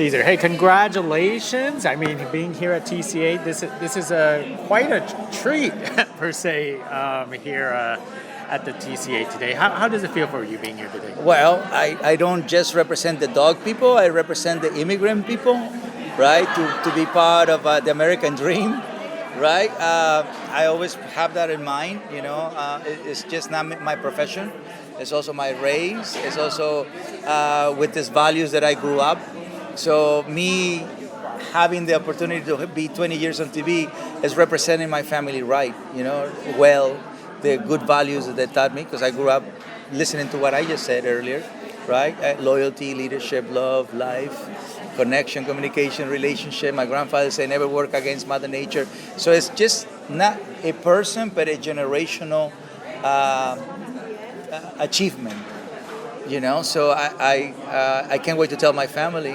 Cesar, hey, congratulations. I mean, being here at TCA, this is quite a treat, per se, here at the TCA today. How does it feel for you being here today? Well, I don't just represent the dog people, I represent the immigrant people, right? To be part of the American dream, right? I always have that in mind, it's just not my profession. It's also my race. It's also with these values that I grew up. So me having the opportunity to be 20 years on TV is representing my family right, well, the good values that they taught me, because I grew up listening to what I just said earlier, right? Loyalty, leadership, love, life, connection, communication, relationship. My grandfather said, never work against Mother Nature. So it's just not a person, but a generational achievement. So I can't wait to tell my family,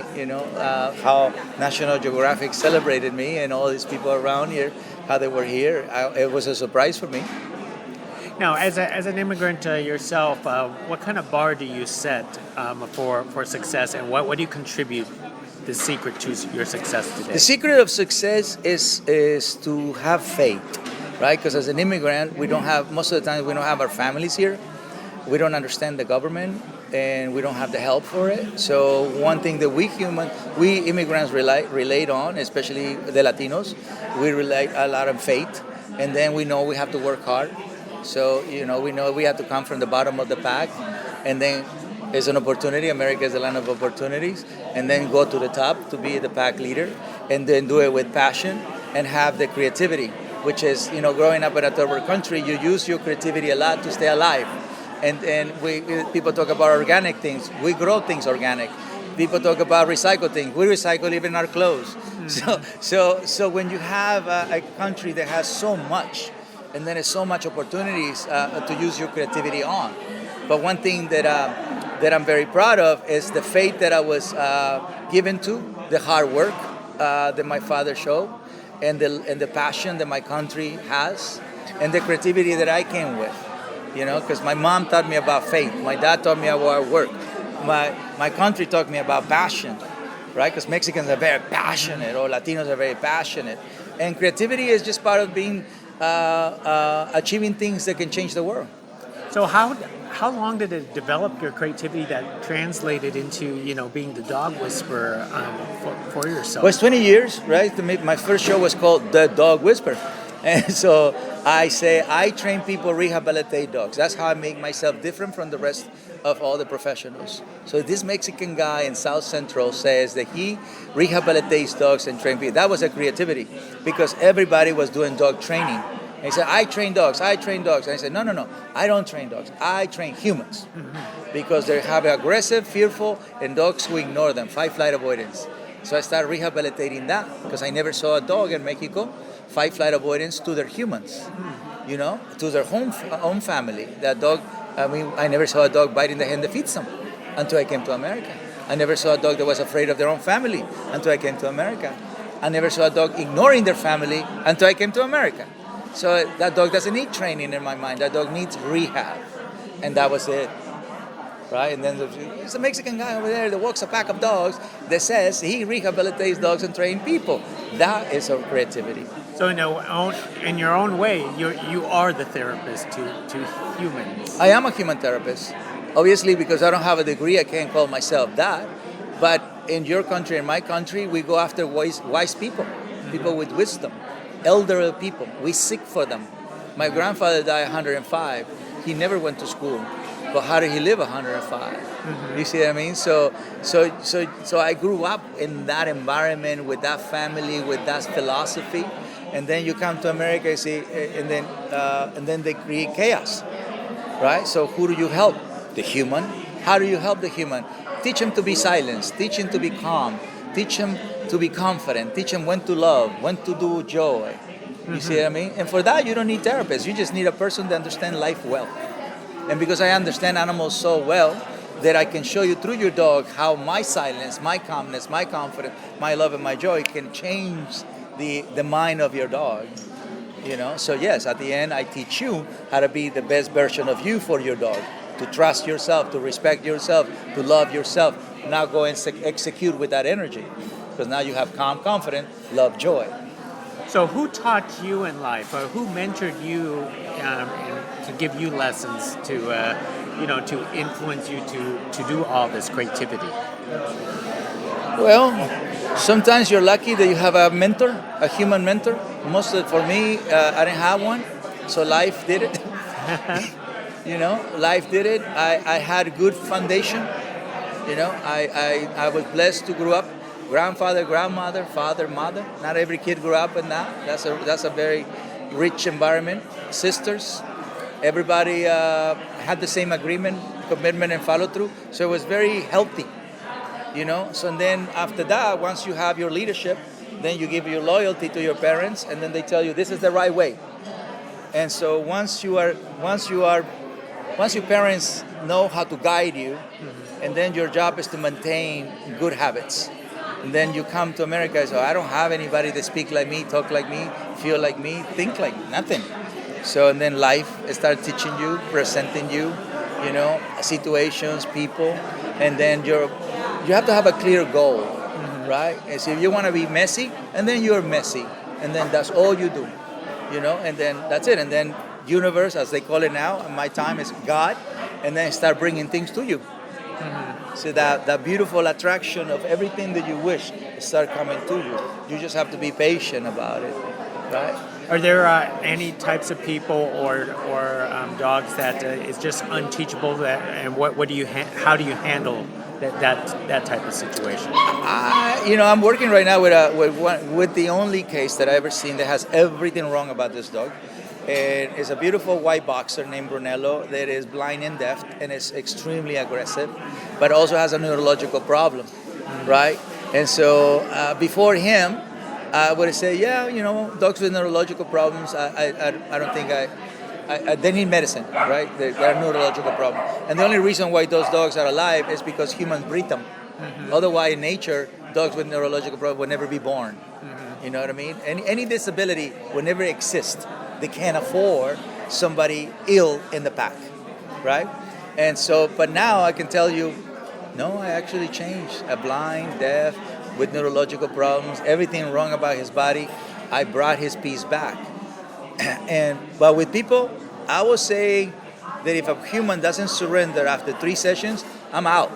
how National Geographic celebrated me and all these people around here, how they were here. It was a surprise for me. Now, as an immigrant yourself, what kind of bar do you set for success, and what do you contribute the secret to your success today? The secret of success is to have faith, right? Because as an immigrant, most of the time we don't have our families here. We don't understand the government, and we don't have the help for it. So one thing that we immigrants relate on, especially the Latinos, we rely a lot on faith, and then we know we have to work hard. So we know we have to come from the bottom of the pack, and then it's an opportunity. America is a land of opportunities, and then go to the top to be the pack leader, and then do it with passion and have the creativity, which is growing up in a third world country, you use your creativity a lot to stay alive. And people talk about organic things. We grow things organic. People talk about recycle things. We recycle even our clothes. Mm-hmm. So when you have a country that has so much, and then there's so much opportunities to use your creativity on. But one thing that I'm very proud of is the faith that I was given to, the hard work that my father showed, and the passion that my country has, and the creativity that I came with. Because my mom taught me about faith. My dad taught me about work. My country taught me about passion, right? Because Mexicans are very passionate, or Latinos are very passionate. And creativity is just part of being, achieving things that can change the world. So how long did it develop your creativity that translated into, being the dog whisperer for yourself? Well, it's 20 years, right? My first show was called The Dog Whisperer. And so I say I train people rehabilitate dogs. That's how I make myself different from the rest of all the professionals. So this Mexican guy in South Central says that he rehabilitates dogs and train people. That was a creativity, because everybody was doing dog training. And he said, I train dogs. And I said, no, I don't train dogs. I train humans. Mm-hmm. Because they have aggressive, fearful, and dogs who ignore them, fight-flight avoidance. So I started rehabilitating that, because I never saw a dog in Mexico fight-flight avoidance to their humans, to their own family. That dog, I never saw a dog biting the hand that feeds them until I came to America. I never saw a dog that was afraid of their own family until I came to America. I never saw a dog ignoring their family until I came to America. So that dog doesn't need training in my mind. That dog needs rehab. And that was it. Right? And then there's a Mexican guy over there that walks a pack of dogs that says he rehabilitates dogs and trains people. That is our creativity. So in your own way, you are the therapist to humans. I am a human therapist. Obviously, because I don't have a degree, I can't call myself that. But in your country, in my country, we go after wise people, people with wisdom, elderly people. We seek for them. My grandfather died 105. He never went to school. But how did he live 105? Mm-hmm. You see what I mean? So I grew up in that environment, with that family, with that philosophy. And then you come to America, you see, and then they create chaos, right? So who do you help? The human. How do you help the human? Teach him to be silenced. Teach him to be calm. Teach him to be confident. Teach him when to love, when to do joy. You see what I mean? And for that, you don't need therapists. You just need a person that understands life well. And because I understand animals so well, that I can show you through your dog how my silence, my calmness, my confidence, my love, and my joy can change the mind of your dog. So yes, at the end, I teach you how to be the best version of you for your dog, to trust yourself, to respect yourself, to love yourself, now go and execute with that energy. Because now you have calm, confident, love, joy. So, who taught you in life, or who mentored you to give you lessons to influence you to do all this creativity? Well, sometimes you're lucky that you have a mentor, a human mentor. For me, I didn't have one, so life did it. Life did it. I had a good foundation. I was blessed to grow up. Grandfather, grandmother, father, mother. Not every kid grew up in that. That's a very rich environment. Sisters, everybody had the same agreement, commitment, and follow through. So it was very healthy. So then after that, once you have your leadership, then you give your loyalty to your parents, and then they tell you this is the right way. And so once your parents know how to guide you, and then your job is to maintain good habits. And then you come to America, so I don't have anybody that speak like me, talk like me, feel like me, think like me, nothing. So and then life starts teaching you, presenting you, situations, people, and then you have to have a clear goal, right? And so if you want to be messy, and then you're messy, and then that's all you do, and then that's it. And then universe, as they call it now, in my time is God, and then start bringing things to you. So that beautiful attraction of everything that you wish start coming to you. You just have to be patient about it, right? Are there any types of people or dogs that is just unteachable? And how do you handle that type of situation? I'm working right now with the only case that I've ever seen that has everything wrong about this dog. And it's a beautiful white boxer named Brunello that is blind and deaf and is extremely aggressive, but also has a neurological problem, right? And so before him, I would say, dogs with neurological problems, I don't think they need medicine, right? They're a neurological problem. And the only reason why those dogs are alive is because humans breed them. Otherwise, in nature, dogs with neurological problems would never be born. You know what I mean? Any disability would never exist. They can't afford somebody ill in the pack, right? And so, but now I can tell you, no, I actually changed. A blind, deaf, with neurological problems, everything wrong about his body, I brought his peace back. But with people, I would say that if a human doesn't surrender after 3 sessions, I'm out.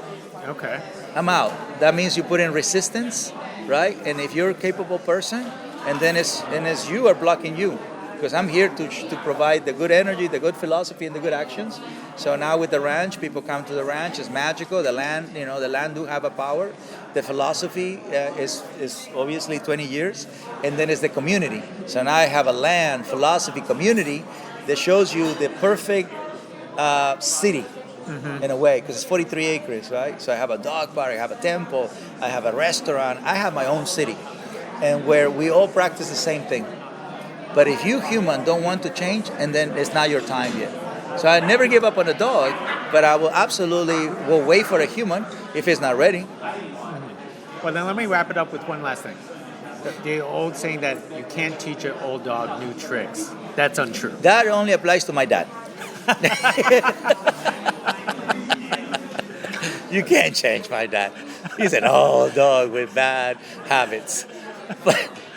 Okay. I'm out. That means you put in resistance, right? And if you're a capable person, and then it's you are blocking you. Because I'm here to provide the good energy, the good philosophy, and the good actions. So now with the ranch, people come to the ranch. It's magical. The land, the land do have a power. The philosophy is obviously 20 years, and then it's the community. So now I have a land, philosophy, community that shows you the perfect city in a way, because it's 43 acres, right? So I have a dog park, I have a temple, I have a restaurant. I have my own city, and where we all practice the same thing. But if you human don't want to change, and then it's not your time yet. So I never give up on a dog, but I will absolutely wait for a human if it's not ready. Well, then let me wrap it up with one last thing. The old saying that you can't teach an old dog new tricks. That's untrue. That only applies to my dad. You can't change my dad. He's an old dog with bad habits.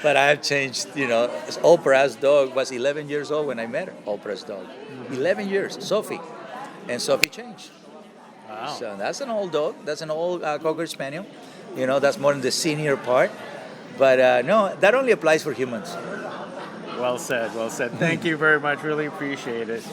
But I've changed, Oprah's dog was 11 years old when I met her, Oprah's dog. 11 years, Sophie. And Sophie changed. Wow. So that's an old dog. That's an old Cocker Spaniel. That's more in the senior part. But no, that only applies for humans. Well said, well said. Thank you very much. Really appreciate it.